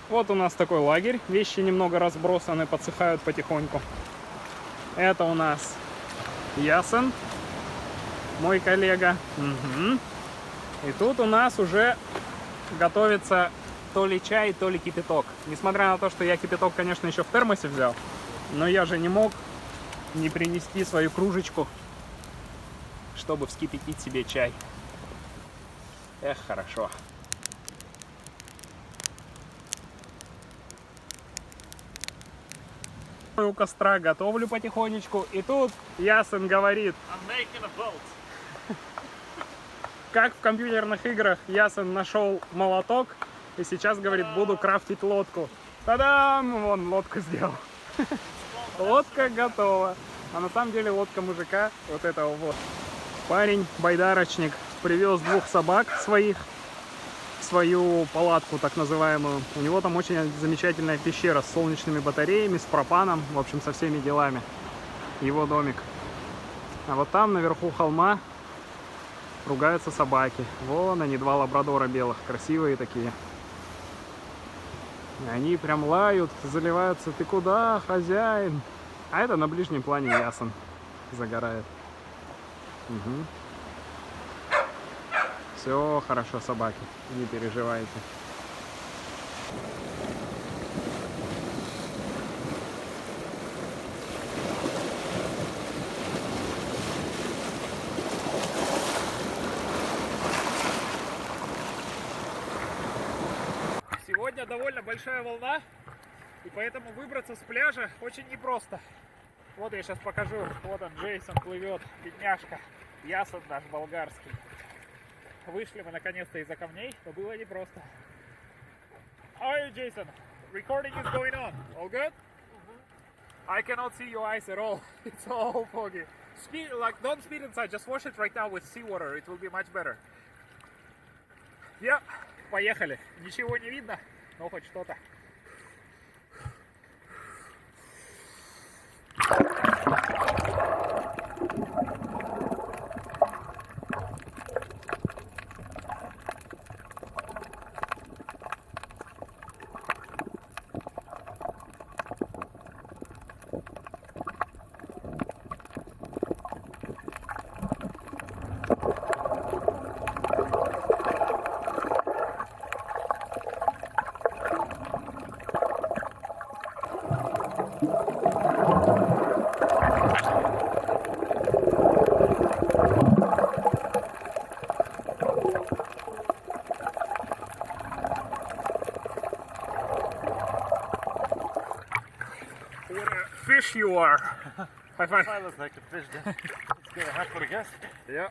Вот у нас такой лагерь. Вещи немного разбросаны, подсыхают потихоньку. Это у нас Ясен, мой коллега. Угу. И тут у нас уже готовится то ли чай, то ли кипяток. Несмотря на то, что я кипяток, конечно, еще в термосе взял, но я же не мог не принести свою кружечку, чтобы вскипятить себе чай. Эх, хорошо. У костра готовлю потихонечку, и тут Ясен говорит: как в компьютерных играх Ясен нашел молоток, и сейчас говорит: буду крафтить лодку. Та-дам! Вон, лодку сделал. Лодка готова. А на самом деле лодка мужика, вот этого вот. Парень, байдарочник, привез 2 собак своих в свою палатку, так называемую. У него там очень замечательная пещера с солнечными батареями, с пропаном, в общем, со всеми делами. Его домик. А вот там, наверху холма, ругаются собаки. Вон они, 2 лабрадора белых, красивые такие. И они прям лают, заливаются: ты куда, хозяин? А это на ближнем плане Ясен загорает. Угу. Все хорошо, собаки, не переживайте. Сегодня довольно большая волна, и поэтому выбраться с пляжа очень непросто. Вот я сейчас покажу. Вот он, Джейсон плывет, бедняжка. Ясен наш болгарский. Вышли мы наконец-то из-за камней, но было непросто. How are you, Jason? Recording is going on. All good? I cannot see your eyes at all. It's all foggy. Speed, like, don't speed inside. Just wash it right now with seawater. It will be much better. Yeah. Поехали. Ничего не видно, но хоть что-то. Fish you are. High five. I look like a fish then. Let's get a hat for the guest. Yeah.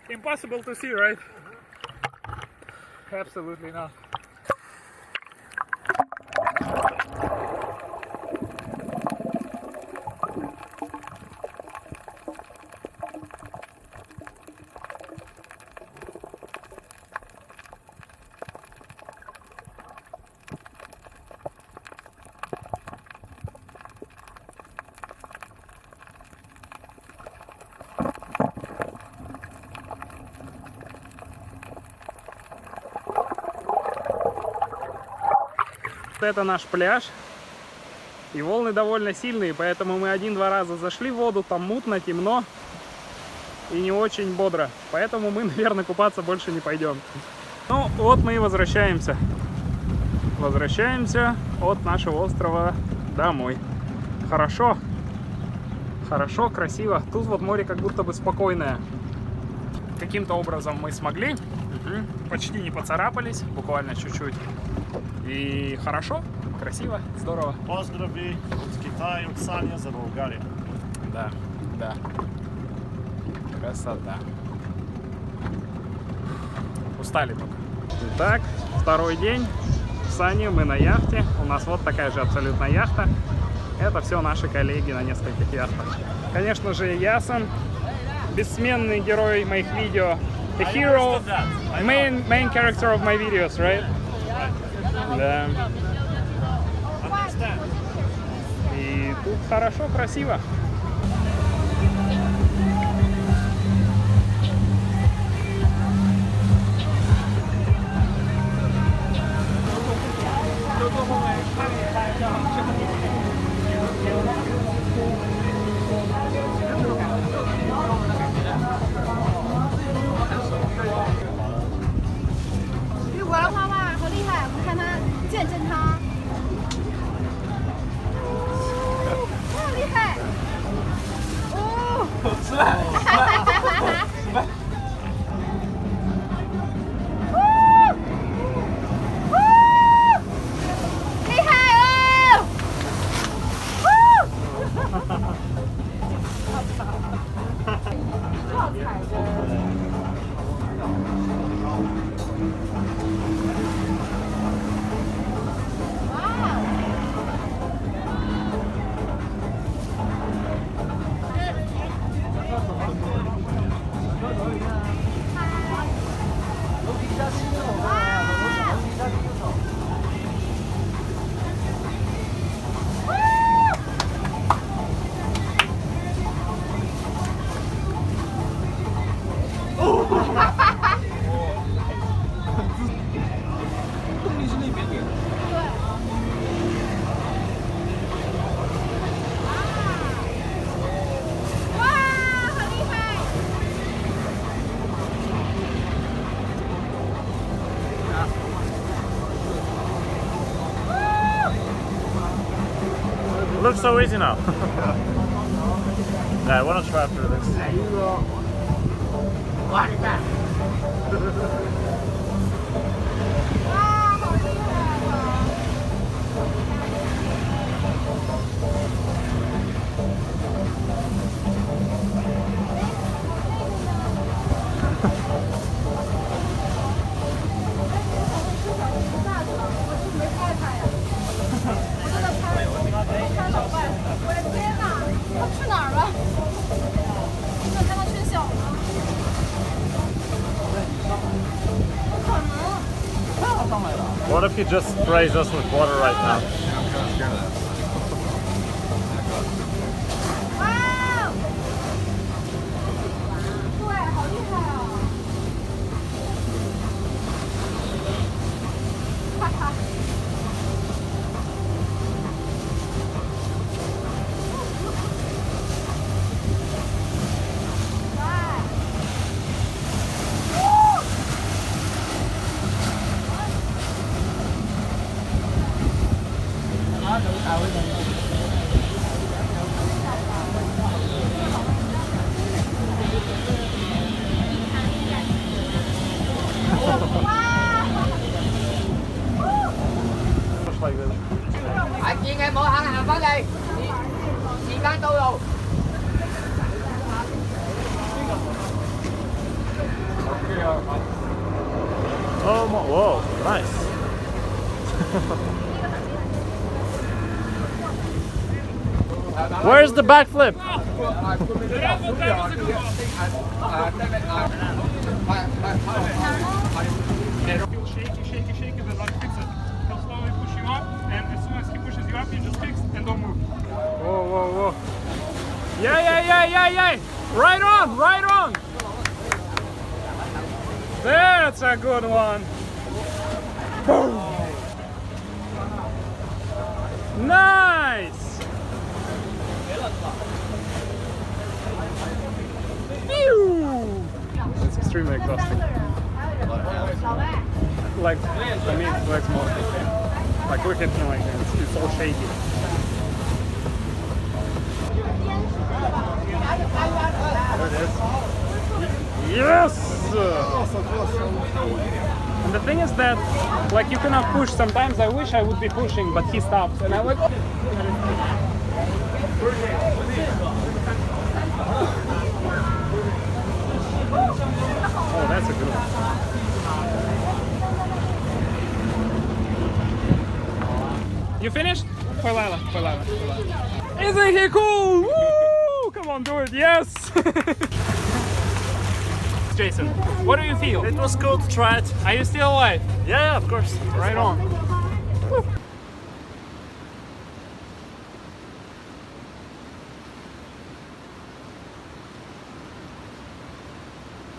Impossible to see, right? Absolutely not. Это наш пляж, и волны довольно сильные, поэтому мы 1-2 раза зашли в воду, там мутно, темно и не очень бодро, поэтому мы, наверное, купаться больше не пойдем. Ну вот мы и возвращаемся от нашего острова домой. Хорошо, красиво. Тут вот море как будто бы спокойное. Каким-то образом мы смогли, почти не поцарапались, буквально чуть-чуть. И хорошо, красиво, здорово. Поздрави от Китая, от Саня за Болгарию. Да, да. Красота. Устали только. Итак, 2-й день в Сане, мы на яхте. У нас вот такая же абсолютно яхта. Это все наши коллеги на нескольких яхтах. Конечно же, Ясон, бессменный герой моих видео. The hero, main character of my videos, right? Да. Understand. И тут хорошо, красиво. Looks so easy now. Yeah, I want to try after this. What if he just sprays us with water right now? Just like this. Chị nghe mở hàng hàng vào đây. Chị đang đâu rồi? Oh, whoa, nice. Where's the backflip? Shaky, but like fix it. He'll slowly push you up, and as soon as he pushes you up, you just fix and don't move. Whoa. Yeah. Right on. That's a good one. Boom. Nice. Pew! It's extremely exhausting. Like, I mean, legs mostly. Like, look at me, like, it's all shaky. There it is. Yes! And the thing is that, like, you cannot push. Sometimes I wish I would be pushing, but he stops. And I'm like, oh, that's a good one. You finished? Palala. Isn't he cool? Woo! Come on, do it. Yes. Jason, what do you feel? It was cool to try it. Are you still alive? Yeah, of course. Right on. Woo.